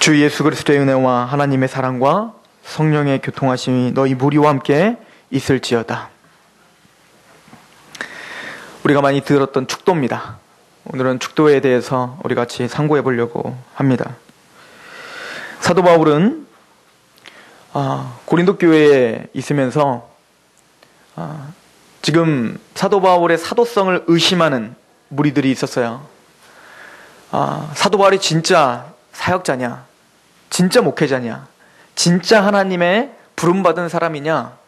주 예수 그리스도의 은혜와 하나님의 사랑과 성령의 교통하심이 너희 무리와 함께 있을지어다. 우리가 많이 들었던 축도입니다. 오늘은 축도에 대해서 우리 같이 상고해 보려고 합니다. 사도 바울은 고린도 교회에 있으면서 지금 사도 바울의 사도성을 의심하는 무리들이 있었어요. 사도 바울이 진짜 사역자냐? 진짜 목회자냐? 진짜 하나님의 부름받은 사람이냐?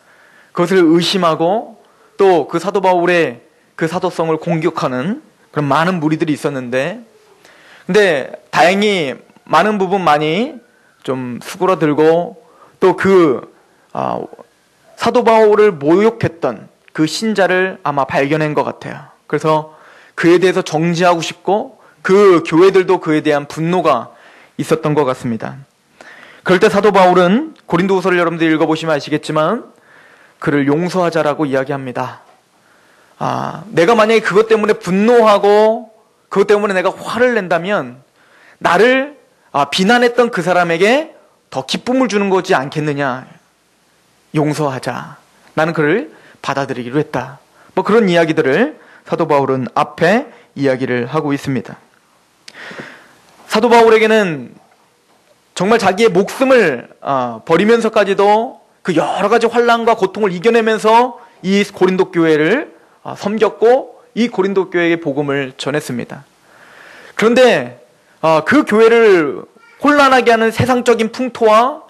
그것을 의심하고 또 그 사도 바울의 그 사도성을 공격하는 그런 많은 무리들이 있었는데, 근데 다행히 많은 부분 많이 좀 수그러들고 또 그 사도 바울을 모욕했던 그 신자를 아마 발견한 것 같아요. 그래서 그에 대해서 정지하고 싶고 그 교회들도 그에 대한 분노가 있었던 것 같습니다. 그럴 때 사도 바울은 고린도후서를 여러분들 읽어보시면 아시겠지만 그를 용서하자라고 이야기합니다. 내가 만약에 그것 때문에 분노하고 그것 때문에 내가 화를 낸다면 나를 비난했던 그 사람에게 더 기쁨을 주는 거지 않겠느냐. 용서하자. 나는 그를 받아들이기로 했다. 뭐 그런 이야기들을 사도 바울은 앞에 이야기를 하고 있습니다. 사도 바울에게는 정말 자기의 목숨을 버리면서까지도 그 여러 가지 환난과 고통을 이겨내면서 이 고린도 교회를 섬겼고 이 고린도 교회에게 복음을 전했습니다. 그런데 그 교회를 혼란하게 하는 세상적인 풍토와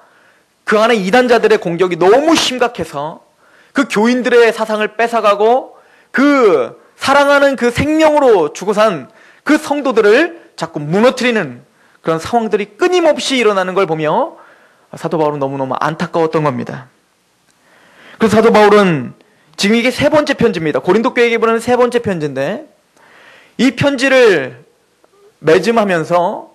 그 안에 이단자들의 공격이 너무 심각해서 그 교인들의 사상을 뺏어가고 그 사랑하는 그 생명으로 죽어 산 그 성도들을 자꾸 무너뜨리는 그런 상황들이 끊임없이 일어나는 걸 보며 사도 바울은 너무너무 안타까웠던 겁니다. 그래서 사도 바울은 지금 이게 세 번째 편지입니다. 고린도 교회에게 보내는 세 번째 편지인데 이 편지를 맺음하면서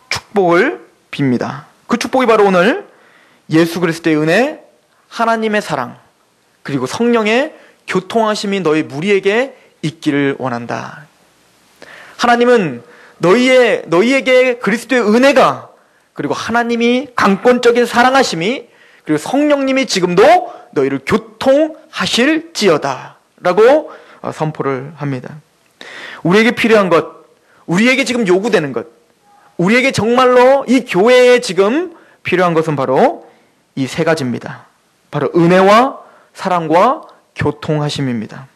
축복을 빕니다. 그 축복이 바로 오늘 예수 그리스도의 은혜, 하나님의 사랑, 그리고 성령의 교통하심이 너희 무리에게 있기를 원한다. 하나님은 너희에게 그리스도의 은혜가, 그리고 하나님이 강권적인 사랑하심이, 그리고 성령님이 지금도 너희를 교통하실지어다 라고 선포를 합니다. 우리에게 필요한 것, 우리에게 지금 요구되는 것, 우리에게 정말로 이 교회에 지금 필요한 것은 바로 이 세 가지입니다. 바로 은혜와 사랑과 교통하심입니다.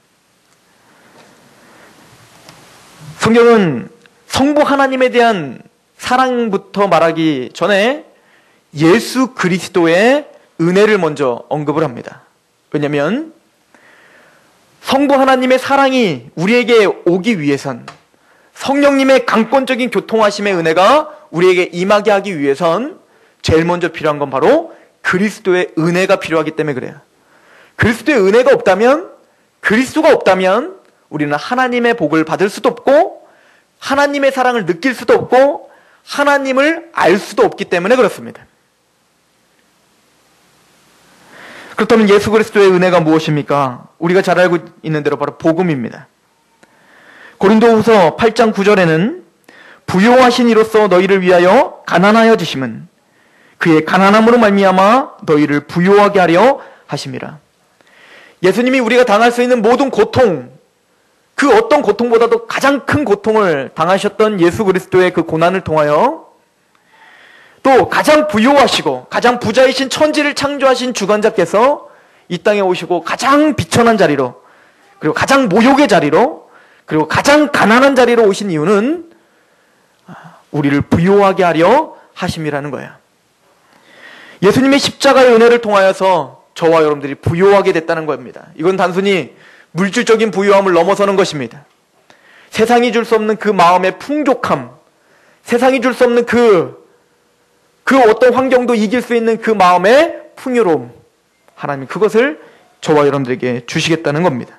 성경은 성부 하나님에 대한 사랑부터 말하기 전에 예수 그리스도의 은혜를 먼저 언급을 합니다. 왜냐하면 성부 하나님의 사랑이 우리에게 오기 위해선, 성령님의 강권적인 교통하심의 은혜가 우리에게 임하게 하기 위해선 제일 먼저 필요한 건 바로 그리스도의 은혜가 필요하기 때문에 그래요. 그리스도의 은혜가 없다면, 그리스도가 없다면 우리는 하나님의 복을 받을 수도 없고 하나님의 사랑을 느낄 수도 없고 하나님을 알 수도 없기 때문에 그렇습니다. 그렇다면 예수 그리스도의 은혜가 무엇입니까? 우리가 잘 알고 있는 대로 바로 복음입니다. 고린도후서 8장 9절에는 부요하신 이로써 너희를 위하여 가난하여 지심은 그의 가난함으로 말미암아 너희를 부요하게 하려 하심이라. 예수님이 우리가 당할 수 있는 모든 고통, 그 어떤 고통보다도 가장 큰 고통을 당하셨던 예수 그리스도의 그 고난을 통하여 또 가장 부요하시고 가장 부자이신 천지를 창조하신 주관자께서 이 땅에 오시고 가장 비천한 자리로, 그리고 가장 모욕의 자리로, 그리고 가장 가난한 자리로 오신 이유는 우리를 부요하게 하려 하심이라는 거예요. 예수님의 십자가의 은혜를 통하여서 저와 여러분들이 부요하게 됐다는 겁니다. 이건 단순히 물질적인 부유함을 넘어서는 것입니다. 세상이 줄 수 없는 그 마음의 풍족함, 세상이 줄 수 없는 그 어떤 환경도 이길 수 있는 그 마음의 풍요로움, 하나님이 그것을 저와 여러분들에게 주시겠다는 겁니다.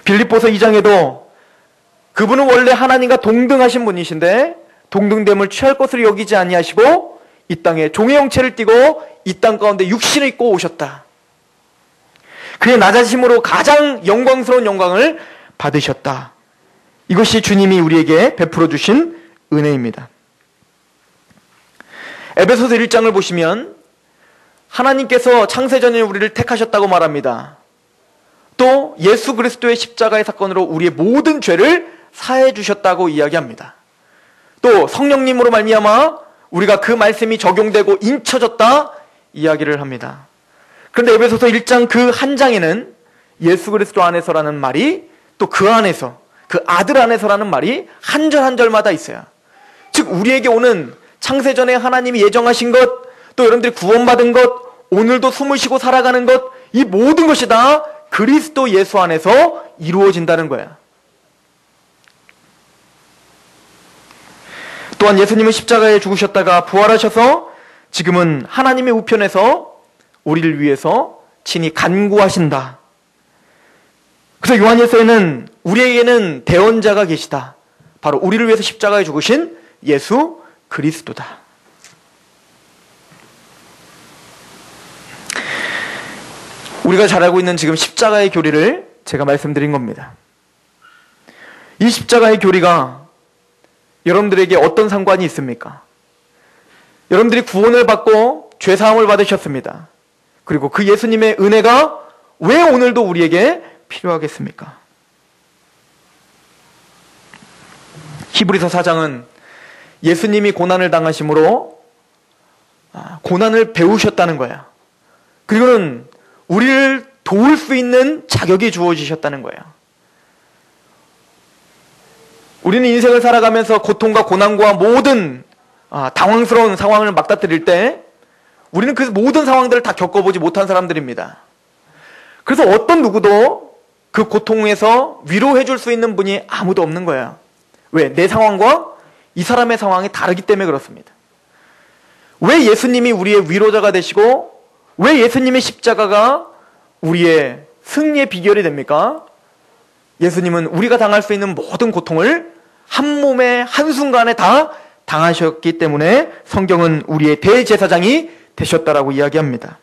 빌립보서 2장에도 그분은 원래 하나님과 동등하신 분이신데 동등됨을 취할 것으로 여기지 아니하시고 이 땅에 종의 형체를 띠고 이 땅 가운데 육신을 입고 오셨다. 그의 낮아짐으로 가장 영광스러운 영광을 받으셨다. 이것이 주님이 우리에게 베풀어 주신 은혜입니다. 에베소서 1장을 보시면 하나님께서 창세전에 우리를 택하셨다고 말합니다. 또 예수 그리스도의 십자가의 사건으로 우리의 모든 죄를 사해 주셨다고 이야기합니다. 또 성령님으로 말미암아 우리가 그 말씀이 적용되고 인쳐졌다 이야기를 합니다. 그런데 에베소서 1장 그 한 장에는 예수 그리스도 안에서라는 말이 또 그 안에서, 그 아들 안에서라는 말이 한 절 한 절마다 있어요. 즉 우리에게 오는 창세전에 하나님이 예정하신 것, 또 여러분들이 구원받은 것, 오늘도 숨을 쉬고 살아가는 것, 이 모든 것이 다 그리스도 예수 안에서 이루어진다는 거야. 또한 예수님은 십자가에 죽으셨다가 부활하셔서 지금은 하나님의 우편에서 우리를 위해서 친히 간구하신다. 그래서 요한일서에는 우리에게는 대언자가 계시다. 바로 우리를 위해서 십자가에 죽으신 예수 그리스도다. 우리가 잘 알고 있는 지금 십자가의 교리를 제가 말씀드린 겁니다. 이 십자가의 교리가 여러분들에게 어떤 상관이 있습니까? 여러분들이 구원을 받고 죄사함을 받으셨습니다. 그리고 그 예수님의 은혜가 왜 오늘도 우리에게 필요하겠습니까? 히브리서 4장은 예수님이 고난을 당하심으로 고난을 배우셨다는 거야. 그리고는 우리를 도울 수 있는 자격이 주어지셨다는 거예요. 우리는 인생을 살아가면서 고통과 고난과 모든 당황스러운 상황을 맞닥뜨릴 때 우리는 그 모든 상황들을 다 겪어보지 못한 사람들입니다. 그래서 어떤 누구도 그 고통에서 위로해 줄 수 있는 분이 아무도 없는 거예요. 왜? 내 상황과 이 사람의 상황이 다르기 때문에 그렇습니다. 왜 예수님이 우리의 위로자가 되시고 왜 예수님의 십자가가 우리의 승리의 비결이 됩니까? 예수님은 우리가 당할 수 있는 모든 고통을 한 몸에 한순간에 다 당하셨기 때문에 성경은 우리의 대제사장이 되셨다라고 이야기합니다.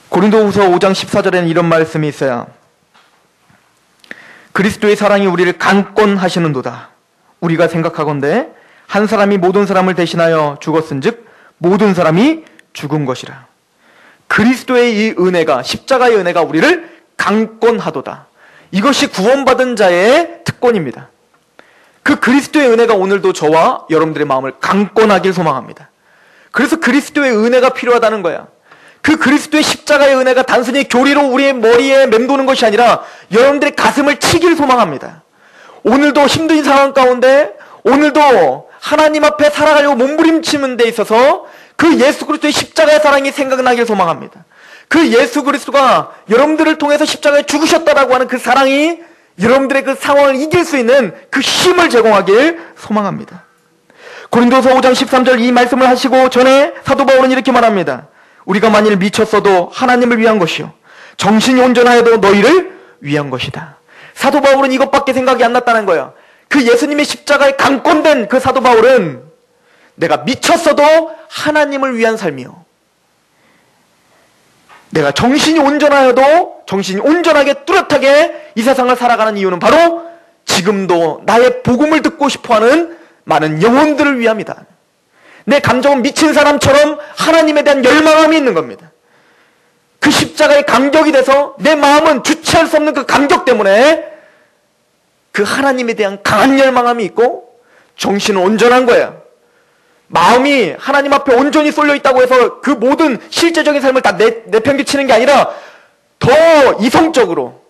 고린도후서 5장 14절에는 이런 말씀이 있어요. 그리스도의 사랑이 우리를 강권하시는도다. 우리가 생각하건대 한 사람이 모든 사람을 대신하여 죽었은즉 모든 사람이 죽은 것이라. 그리스도의 이 은혜가, 십자가의 은혜가 우리를 강권하도다. 이것이 구원받은 자의 특권입니다. 그 그리스도의 은혜가 오늘도 저와 여러분들의 마음을 강권하길 소망합니다. 그래서 그리스도의 은혜가 필요하다는 거야. 그 그리스도의 십자가의 은혜가 단순히 교리로 우리의 머리에 맴도는 것이 아니라 여러분들의 가슴을 치길 소망합니다. 오늘도 힘든 상황 가운데 오늘도 하나님 앞에 살아가려고 몸부림치는 데 있어서 그 예수 그리스도의 십자가의 사랑이 생각나길 소망합니다. 그 예수 그리스도가 여러분들을 통해서 십자가에 죽으셨다라고 하는 그 사랑이 여러분들의 그 상황을 이길 수 있는 그 힘을 제공하길 소망합니다. 고린도서 5장 13절 이 말씀을 하시고 전에 사도 바울은 이렇게 말합니다. 우리가 만일 미쳤어도 하나님을 위한 것이요 정신이 온전하여도 너희를 위한 것이다. 사도 바울은 이것밖에 생각이 안 났다는 거예요. 그 예수님의 십자가에 강권된 그 사도 바울은 내가 미쳤어도 하나님을 위한 삶이요, 내가 정신이 온전하여도 정신이 온전하게 뚜렷하게 이 세상을 살아가는 이유는 바로 지금도 나의 복음을 듣고 싶어하는 많은 영혼들을 위함이다. 내 감정은 미친 사람처럼 하나님에 대한 열망함이 있는 겁니다. 그 십자가의 감격이 돼서 내 마음은 주체할 수 없는 그 감격 때문에 그 하나님에 대한 강한 열망함이 있고 정신은 온전한 거예요. 마음이 하나님 앞에 온전히 쏠려 있다고 해서 그 모든 실제적인 삶을 다 내팽개치는 게 아니라 더 이성적으로,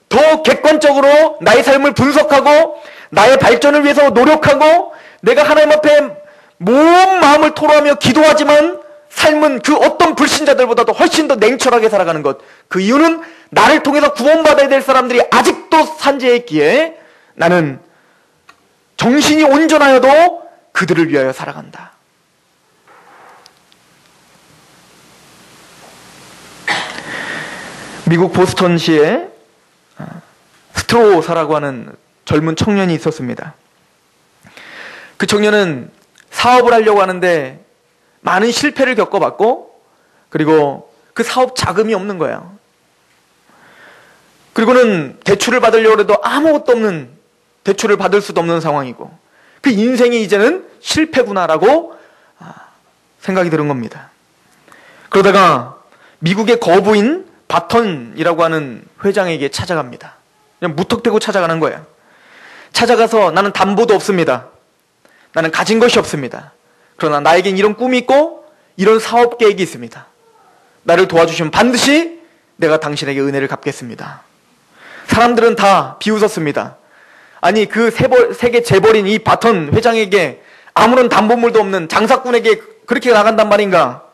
더 객관적으로 나의 삶을 분석하고 나의 발전을 위해서 노력하고 내가 하나님 앞에 온 마음을 토로하며 기도하지만 삶은 그 어떤 불신자들보다도 훨씬 더 냉철하게 살아가는 것. 그 이유는 나를 통해서 구원받아야 될 사람들이 아직도 산재해 있기에 나는 정신이 온전하여도 그들을 위하여 살아간다. 미국 보스턴시에 스트로사라고 하는 젊은 청년이 있었습니다. 그 청년은 사업을 하려고 하는데 많은 실패를 겪어봤고 그리고 그 사업 자금이 없는 거예요. 그리고는 대출을 받으려고 해도 아무것도 없는, 대출을 받을 수도 없는 상황이고 그 인생이 이제는 실패구나라고 생각이 드는 겁니다. 그러다가 미국의 거부인 바턴이라고 하는 회장에게 찾아갑니다. 그냥 무턱대고 찾아가는 거예요. 찾아가서 나는 담보도 없습니다. 나는 가진 것이 없습니다. 그러나 나에겐 이런 꿈이 있고 이런 사업 계획이 있습니다. 나를 도와주시면 반드시 내가 당신에게 은혜를 갚겠습니다. 사람들은 다 비웃었습니다. 아니 그 세계 재벌인 이 바턴 회장에게 아무런 담보물도 없는 장사꾼에게 그렇게 나간단 말인가?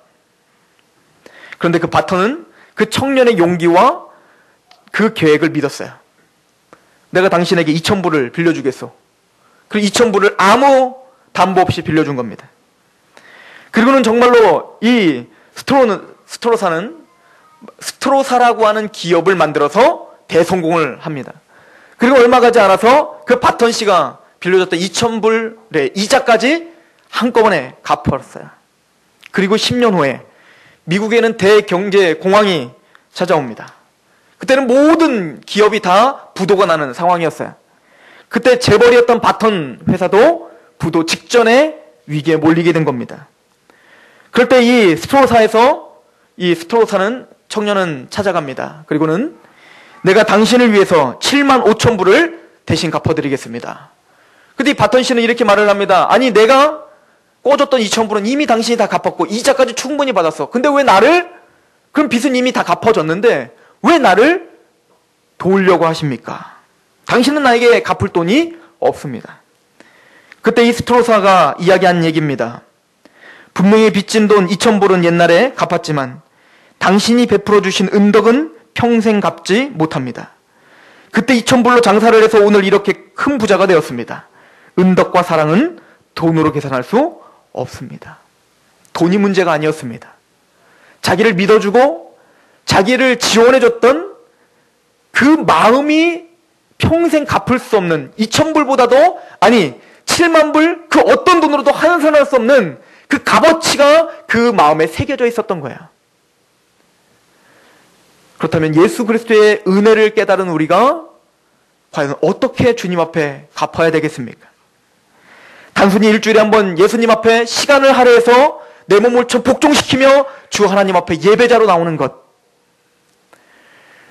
그런데 그 바턴은 그 청년의 용기와 그 계획을 믿었어요. 내가 당신에게 2,000불을 빌려주겠소. 그리고 2,000불을 아무 담보 없이 빌려준 겁니다. 그리고는 정말로 이 스트로사라고 하는 기업을 만들어서 대성공을 합니다. 그리고 얼마 가지 않아서 그 바턴 씨가 빌려줬던 2,000불의 이자까지 한꺼번에 갚았어요. 그리고 10년 후에 미국에는 대경제 공황이 찾아옵니다. 그때는 모든 기업이 다 부도가 나는 상황이었어요. 그때 재벌이었던 바턴 회사도 부도 직전에 위기에 몰리게 된 겁니다. 그럴 때 이 스트로사는 청년은 찾아갑니다. 그리고는 내가 당신을 위해서 75,000불을 대신 갚아드리겠습니다. 근데 이 바턴 씨는 이렇게 말을 합니다. 아니 내가 꿔줬던 2,000불은 이미 당신이 다 갚았고 이자까지 충분히 받았어. 근데 왜 그럼 빚은 이미 다 갚아줬는데 왜 나를 도우려고 하십니까? 당신은 나에게 갚을 돈이 없습니다. 그때 이 스트로사가 이야기한 얘기입니다. 분명히 빚진 돈 2,000불은 옛날에 갚았지만 당신이 베풀어 주신 은덕은 평생 갚지 못합니다. 그때 2,000불로 장사를 해서 오늘 이렇게 큰 부자가 되었습니다. 은덕과 사랑은 돈으로 계산할 수 없습니다. 돈이 문제가 아니었습니다. 자기를 믿어주고 자기를 지원해줬던 그 마음이 평생 갚을 수 없는 2,000불보다도 7만 불 그 어떤 돈으로도 환산할 수 없는 그 값어치가 그 마음에 새겨져 있었던 거예요. 그렇다면 예수 그리스도의 은혜를 깨달은 우리가 과연 어떻게 주님 앞에 갚아야 되겠습니까? 단순히 일주일에 한번 예수님 앞에 시간을 할애해서 내 몸을 복종시키며 주 하나님 앞에 예배자로 나오는 것.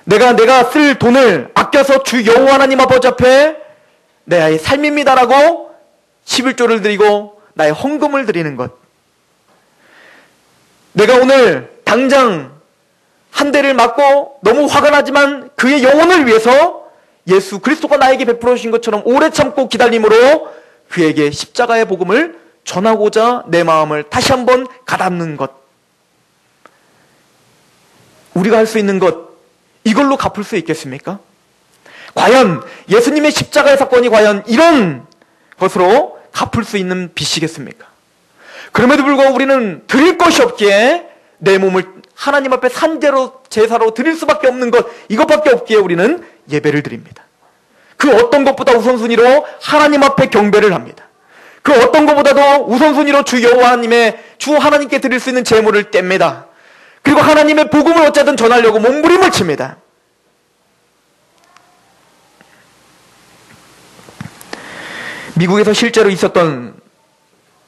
내가 쓸 돈을 아껴서 주 여호와 하나님 아버지 앞에 내 삶입니다라고 11조를 드리고 나의 헌금을 드리는 것. 내가 오늘 당장 한 대를 맞고 너무 화가 나지만 그의 영혼을 위해서 예수 그리스도가 나에게 베풀어 주신 것처럼 오래 참고 기다림으로 그에게 십자가의 복음을 전하고자 내 마음을 다시 한번 가닿는 것. 우리가 할 수 있는 것, 이걸로 갚을 수 있겠습니까? 과연 예수님의 십자가의 사건이 과연 이런 것으로 갚을 수 있는 빚이겠습니까? 그럼에도 불구하고 우리는 드릴 것이 없기에 내 몸을 하나님 앞에 산재로 제사로 드릴 수밖에 없는 것, 이것밖에 없기에 우리는 예배를 드립니다. 그 어떤 것보다 우선순위로 하나님 앞에 경배를 합니다. 그 어떤 것보다도 우선순위로 주 하나님께 드릴 수 있는 제물을 뗍니다. 그리고 하나님의 복음을 어쨌든 전하려고 몸부림을 칩니다. 미국에서 실제로 있었던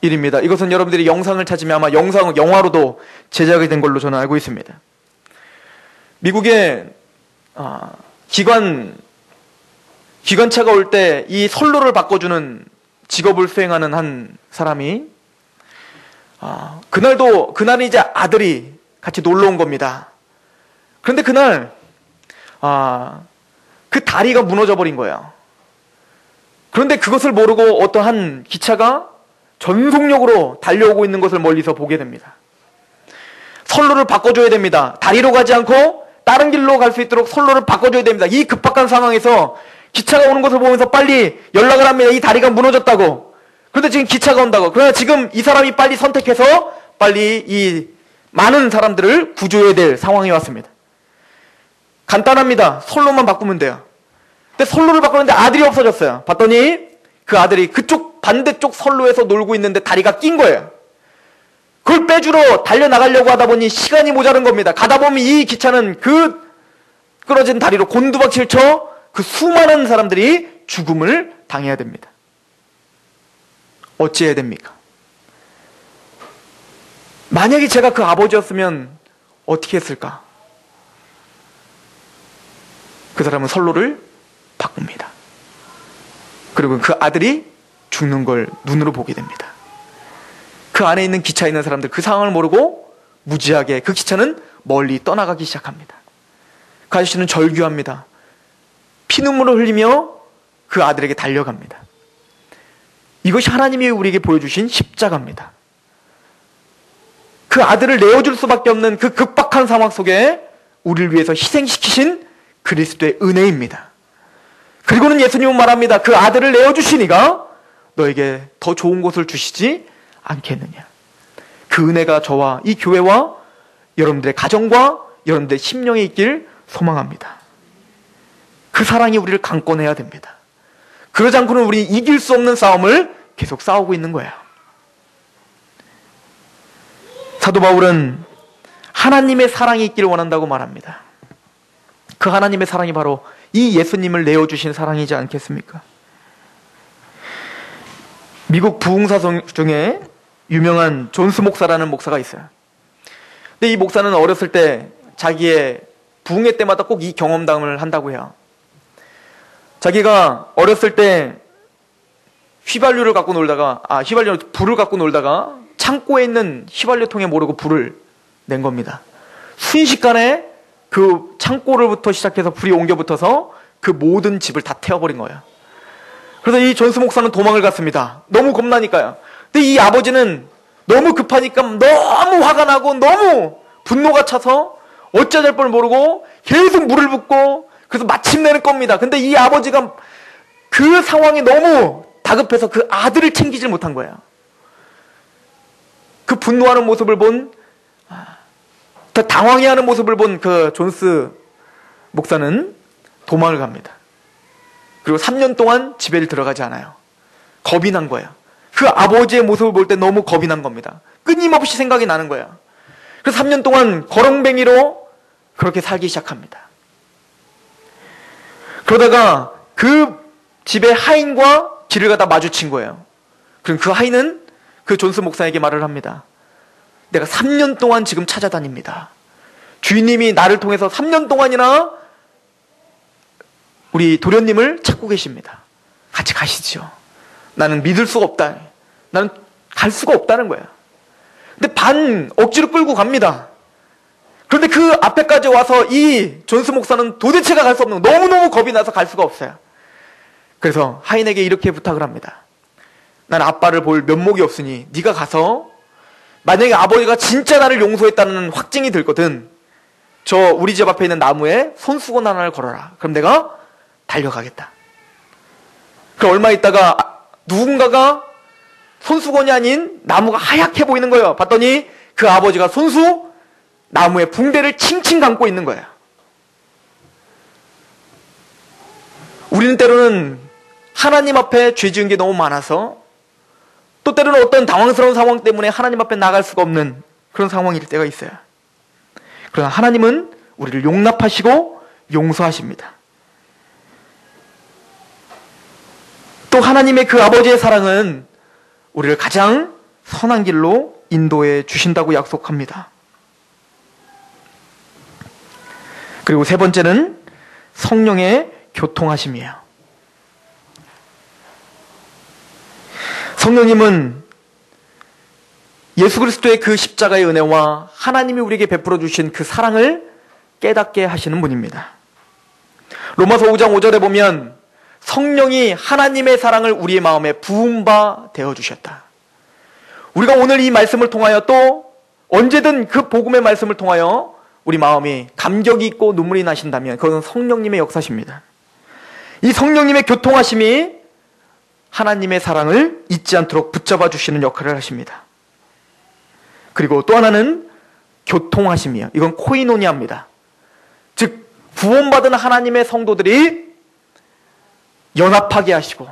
일입니다. 이것은 여러분들이 영상을 찾으면 아마 영화로도 제작이 된 걸로 저는 알고 있습니다. 미국에 기관차가 올 때 이 선로를 바꿔주는 직업을 수행하는 한 사람이 그날은 이제 아들이 같이 놀러 온 겁니다. 그런데 그날 그 다리가 무너져 버린 거예요. 그런데 그것을 모르고 어떤 한 기차가 전속력으로 달려오고 있는 것을 멀리서 보게 됩니다. 선로를 바꿔줘야 됩니다. 다리로 가지 않고 다른 길로 갈 수 있도록 선로를 바꿔줘야 됩니다. 이 급박한 상황에서 기차가 오는 것을 보면서 빨리 연락을 합니다. 이 다리가 무너졌다고. 그런데 지금 기차가 온다고. 그러나 지금 이 사람이 빨리 선택해서 빨리 이 많은 사람들을 구조해야 될 상황이 왔습니다. 간단합니다. 선로만 바꾸면 돼요. 근데 선로를 바꾸는데 아들이 없어졌어요. 봤더니 그 아들이 그쪽 반대쪽 선로에서 놀고 있는데 다리가 낀 거예요. 그걸 빼주러 달려나가려고 하다 보니 시간이 모자란 겁니다. 가다 보면 이 기차는 그 끊어진 다리로 곤두박질 쳐 그 수많은 사람들이 죽음을 당해야 됩니다. 어찌해야 됩니까? 만약에 제가 그 아버지였으면 어떻게 했을까? 그 사람은 선로를 바꿉니다. 그리고 그 아들이 죽는 걸 눈으로 보게 됩니다. 그 안에 있는 기차에 있는 사람들 그 상황을 모르고 무지하게 그 기차는 멀리 떠나가기 시작합니다. 그 아저씨는 절규합니다. 피눈물을 흘리며 그 아들에게 달려갑니다. 이것이 하나님이 우리에게 보여주신 십자가입니다. 그 아들을 내어줄 수밖에 없는 그 급박한 상황 속에 우리를 위해서 희생시키신 그리스도의 은혜입니다. 그리고는 예수님은 말합니다. 그 아들을 내어주시니가 너에게 더 좋은 곳을 주시지 않겠느냐. 그 은혜가 저와 이 교회와 여러분들의 가정과 여러분들의 심령에 있길 소망합니다. 그 사랑이 우리를 강권해야 됩니다. 그러지 않고는 우리 이길 수 없는 싸움을 계속 싸우고 있는 거예요. 사도 바울은 하나님의 사랑이 있기를 원한다고 말합니다. 그 하나님의 사랑이 바로 이 예수님을 내어주신 사랑이지 않겠습니까? 미국 부흥사 중에 유명한 존스 목사라는 목사가 있어요. 근데 이 목사는 어렸을 때 자기의 부흥회 때마다 꼭 이 경험담을 한다고 해요. 자기가 어렸을 때 불을 갖고 놀다가 창고에 있는 휘발유통에 모르고 불을 낸 겁니다. 순식간에 그 창고를부터 시작해서 불이 옮겨 붙어서 그 모든 집을 다 태워버린 거예요. 그래서 이 존스 목사는 도망을 갔습니다. 너무 겁나니까요. 근데 이 아버지는 너무 급하니까 너무 화가 나고 너무 분노가 차서 어찌해야 될 걸 모르고 계속 물을 붓고 그래서 마침내는 겁니다. 근데 이 아버지가 그 상황이 너무 다급해서 그 아들을 챙기질 못한 거예요. 그 분노하는 모습을 더 당황해하는 모습을 본 그 존스 목사는 도망을 갑니다. 그리고 3년 동안 집에 들어가지 않아요. 겁이 난 거예요. 그 아버지의 모습을 볼 때 너무 겁이 난 겁니다. 끊임없이 생각이 나는 거예요. 그래서 3년 동안 거렁뱅이로 그렇게 살기 시작합니다. 그러다가 그 집의 하인과 길을 가다 마주친 거예요. 그럼 그 하인은 그 존스 목사에게 말을 합니다. 내가 3년 동안 지금 찾아다닙니다. 주인님이 나를 통해서 3년 동안이나 우리 도련님을 찾고 계십니다. 같이 가시죠. 나는 믿을 수가 없다. 나는 갈 수가 없다는 거예요. 근데 억지로 끌고 갑니다. 그런데 그 앞에까지 와서 이 존스 목사는 도대체가 갈 수 없는 거예요. 너무너무 겁이 나서 갈 수가 없어요. 그래서 하인에게 이렇게 부탁을 합니다. 난 아빠를 볼 면목이 없으니 네가 가서 만약에 아버지가 진짜 나를 용서했다는 확증이 들거든 우리 집 앞에 있는 나무에 손수건 하나를 걸어라. 그럼 내가 달려가겠다. 그럼 얼마 있다가 누군가가 손수건이 아닌 나무가 하얗게 보이는 거예요. 봤더니 그 아버지가 나무에 붕대를 칭칭 감고 있는 거예요. 우리는 때로는 하나님 앞에 죄 지은 게 너무 많아서 또 때로는 어떤 당황스러운 상황 때문에 하나님 앞에 나갈 수가 없는 그런 상황일 때가 있어요. 그러나 하나님은 우리를 용납하시고 용서하십니다. 또 하나님의 그 아버지의 사랑은 우리를 가장 선한 길로 인도해 주신다고 약속합니다. 그리고 세 번째는 성령의 교통하심이에요. 성령님은 예수 그리스도의 그 십자가의 은혜와 하나님이 우리에게 베풀어 주신 그 사랑을 깨닫게 하시는 분입니다. 로마서 5장 5절에 보면 성령이 하나님의 사랑을 우리의 마음에 부은 바 되어 주셨다. 우리가 오늘 이 말씀을 통하여 또 언제든 그 복음의 말씀을 통하여 우리 마음이 감격이 있고 눈물이 나신다면 그것은 성령님의 역사십니다. 이 성령님의 교통하심이 하나님의 사랑을 잊지 않도록 붙잡아 주시는 역할을 하십니다. 그리고 또 하나는 교통하심이에요. 이건 코이노니아입니다. 즉 구원받은 하나님의 성도들이 연합하게 하시고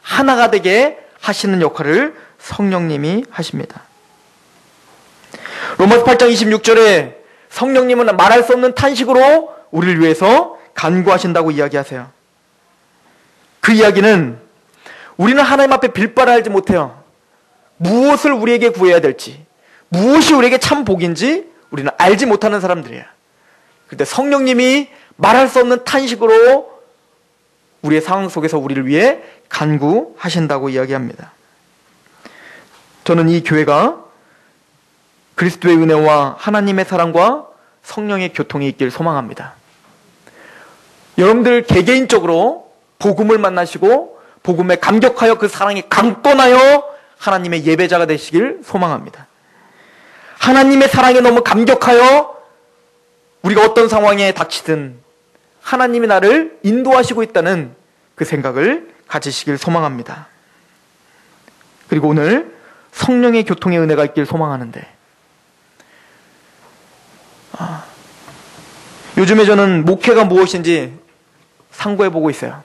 하나가 되게 하시는 역할을 성령님이 하십니다. 로마서 8장 26절에 성령님은 말할 수 없는 탄식으로 우리를 위해서 간구하신다고 이야기하세요. 그 이야기는 우리는 하나님 앞에 빌바를 알지 못해요. 무엇을 우리에게 구해야 될지, 무엇이 우리에게 참 복인지 우리는 알지 못하는 사람들이에요. 그런데 성령님이 말할 수 없는 탄식으로 우리의 상황 속에서 우리를 위해 간구하신다고 이야기합니다. 저는 이 교회가 그리스도의 은혜와 하나님의 사랑과 성령의 교통이 있길 소망합니다. 여러분들 개개인적으로 복음을 만나시고 복음에 감격하여 그 사랑에 강권하여 하나님의 예배자가 되시길 소망합니다. 하나님의 사랑에 너무 감격하여 우리가 어떤 상황에 닥치든 하나님이 나를 인도하시고 있다는 그 생각을 가지시길 소망합니다. 그리고 오늘 성령의 교통의 은혜가 있길 소망하는데, 요즘에 저는 목회가 무엇인지 상고해보고 있어요.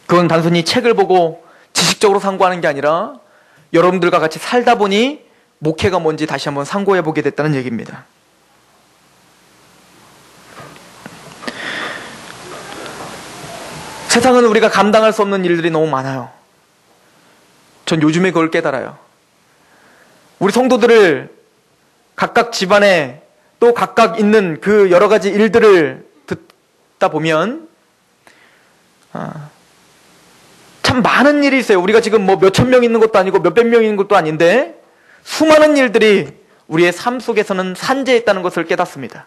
그건 단순히 책을 보고 지식적으로 상고하는 게 아니라 여러분들과 같이 살다 보니 목회가 뭔지 다시 한번 상고해보게 됐다는 얘기입니다. 세상은 우리가 감당할 수 없는 일들이 너무 많아요. 전 요즘에 그걸 깨달아요. 우리 성도들을 각각 집안에 또 각각 있는 그 여러 가지 일들을 듣다 보면 참 많은 일이 있어요. 우리가 지금 뭐 몇천 명 있는 것도 아니고 몇백 명 있는 것도 아닌데 수많은 일들이 우리의 삶 속에서는 산재해 있다는 것을 깨닫습니다.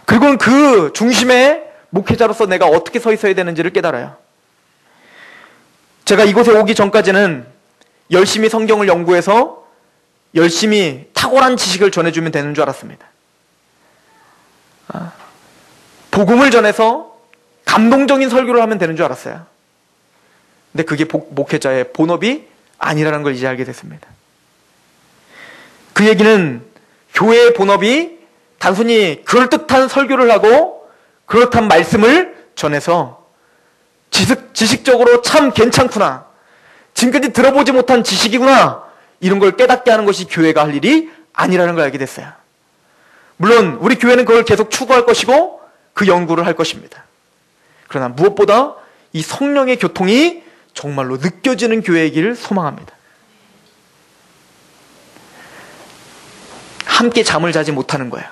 그리고 그 중심에 목회자로서 내가 어떻게 서 있어야 되는지를 깨달아요. 제가 이곳에 오기 전까지는 열심히 성경을 연구해서 열심히 탁월한 지식을 전해주면 되는 줄 알았습니다. 복음을 전해서 감동적인 설교를 하면 되는 줄 알았어요. 근데 그게 목회자의 본업이 아니라는 걸 이제 알게 됐습니다. 그 얘기는 교회의 본업이 단순히 그럴듯한 설교를 하고 그럴듯한 말씀을 전해서 지식적으로 참 괜찮구나, 지금까지 들어보지 못한 지식이구나, 이런 걸 깨닫게 하는 것이 교회가 할 일이 아니라는 걸 알게 됐어요. 물론 우리 교회는 그걸 계속 추구할 것이고 그 연구를 할 것입니다. 그러나 무엇보다 이 성령의 교통이 정말로 느껴지는 교회이기를 소망합니다. 함께 잠을 자지 못하는 거예요.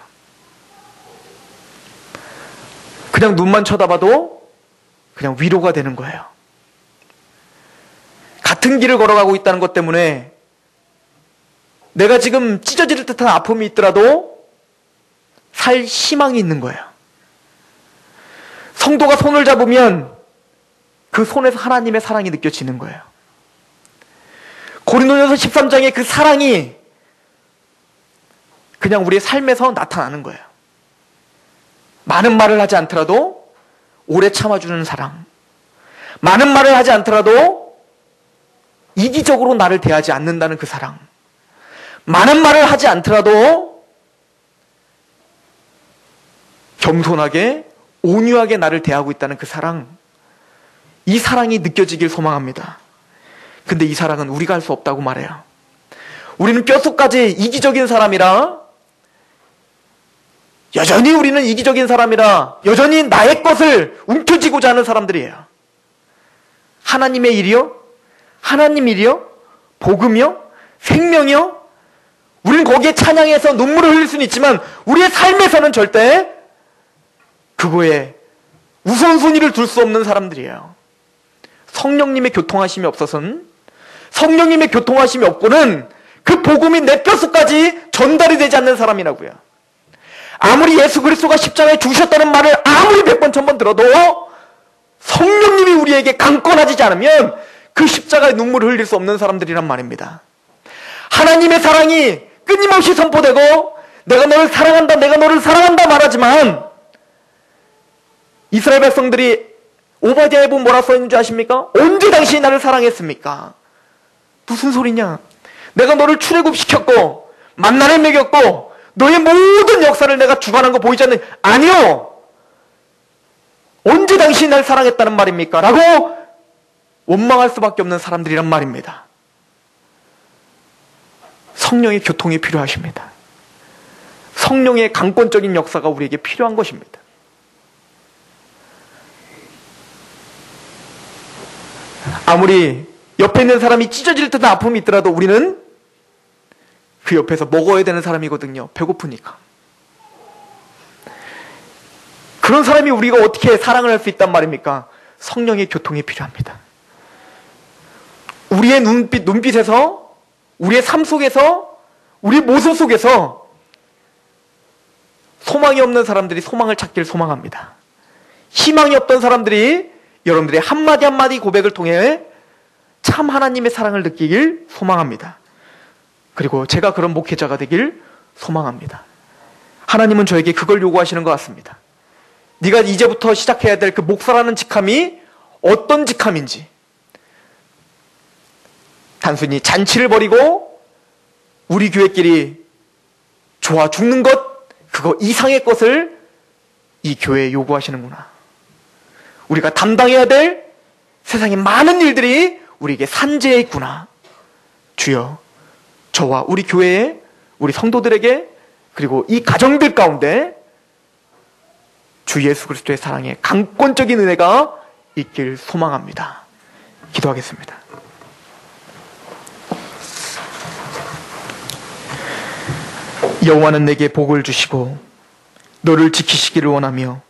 그냥 눈만 쳐다봐도 그냥 위로가 되는 거예요. 같은 길을 걸어가고 있다는 것 때문에 내가 지금 찢어질 듯한 아픔이 있더라도 살 희망이 있는 거예요. 성도가 손을 잡으면 그 손에서 하나님의 사랑이 느껴지는 거예요. 고린도전서 13장의 그 사랑이 그냥 우리의 삶에서 나타나는 거예요. 많은 말을 하지 않더라도 오래 참아주는 사랑, 많은 말을 하지 않더라도 이기적으로 나를 대하지 않는다는 그 사랑, 많은 말을 하지 않더라도 겸손하게 온유하게 나를 대하고 있다는 그 사랑, 이 사랑이 느껴지길 소망합니다. 근데 이 사랑은 우리가 할 수 없다고 말해요. 우리는 뼛속까지 이기적인 사람이라, 여전히 우리는 이기적인 사람이라 여전히 나의 것을 움켜쥐고자 하는 사람들이에요. 하나님의 일이요? 하나님 일이요? 복음이요? 생명이요? 우리는 거기에 찬양해서 눈물을 흘릴 수는 있지만 우리의 삶에서는 절대 그거에 우선순위를 둘 수 없는 사람들이에요. 성령님의 교통하심이 없어서는, 성령님의 교통하심이 없고는 그 복음이 내 뼛속까지 전달이 되지 않는 사람이라고요. 아무리 예수 그리스도가 십자가에 죽으셨다는 말을 아무리 100번 1000번 들어도 성령님이 우리에게 강권하지 않으면 그 십자가에 눈물을 흘릴 수 없는 사람들이란 말입니다. 하나님의 사랑이 끊임없이 선포되고 내가 너를 사랑한다, 내가 너를 사랑한다 말하지만 이스라엘 백성들이 오바댜에 보면 뭐라 써있는 줄 아십니까? 언제 당신이 나를 사랑했습니까? 무슨 소리냐? 내가 너를 출애굽시켰고 만나를 먹였고 너의 모든 역사를 내가 주관한 거 보이지 않는? 아니요! 언제 당신이 날 사랑했다는 말입니까? 라고 원망할 수밖에 없는 사람들이란 말입니다. 성령의 교통이 필요하십니다. 성령의 강권적인 역사가 우리에게 필요한 것입니다. 아무리 옆에 있는 사람이 찢어질 듯한 아픔이 있더라도 우리는 그 옆에서 먹어야 되는 사람이거든요. 배고프니까. 그런 사람이 우리가 어떻게 사랑을 할 수 있단 말입니까? 성령의 교통이 필요합니다. 우리의 눈빛에서, 우리의 삶 속에서, 우리 모습 속에서 소망이 없는 사람들이 소망을 찾길 소망합니다. 희망이 없던 사람들이 여러분들의 한마디 한마디 고백을 통해 참 하나님의 사랑을 느끼길 소망합니다. 그리고 제가 그런 목회자가 되길 소망합니다. 하나님은 저에게 그걸 요구하시는 것 같습니다. 네가 이제부터 시작해야 될 그 목사라는 직함이 어떤 직함인지, 단순히 잔치를 벌이고 우리 교회끼리 좋아 죽는 것, 그거 이상의 것을 이 교회에 요구하시는구나. 우리가 담당해야 될 세상의 많은 일들이 우리에게 산재에 있구나. 주여, 저와 우리 교회에, 우리 성도들에게, 그리고 이 가정들 가운데 주 예수 그리스도의 사랑의 강권적인 은혜가 있길 소망합니다. 기도하겠습니다. 여호와는 내게 복을 주시고 너를 지키시기를 원하며,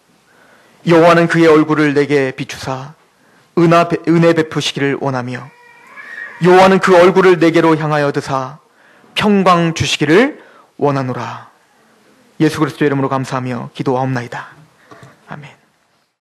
여호와는 그의 얼굴을 내게 비추사 은혜 베푸시기를 원하며, 여호와는 그 얼굴을 내게로 향하여 드사 평강 주시기를 원하노라. 예수 그리스도의 이름으로 감사하며 기도하옵나이다. 아멘.